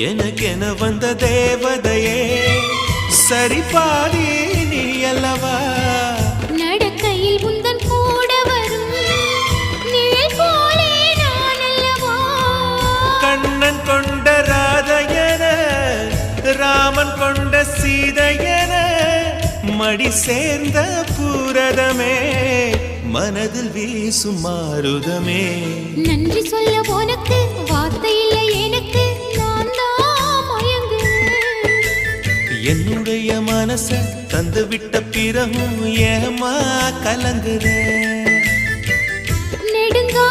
எனக்கென வந்த தேவதையே சரிபாதி நீ அல்லவா நடக்கையில் உந்தன் கூட வரும் நிழல் போலே நான் அல்லவா கண்ணன் கொண்ட ராதையன ராமன் கொண்ட சீதையன மடி சேர்ந்த பூரதமே மனதில் வீசும் மாருதமே நன்றி சொல்ல உனக்கு வார்த்தை இல்லை எனக்கு நான் தான் மயங்குறேன் என்னுடைய மனச தந்து விட்ட பிறகும் ஏமா கலங்குற நெடுங்கா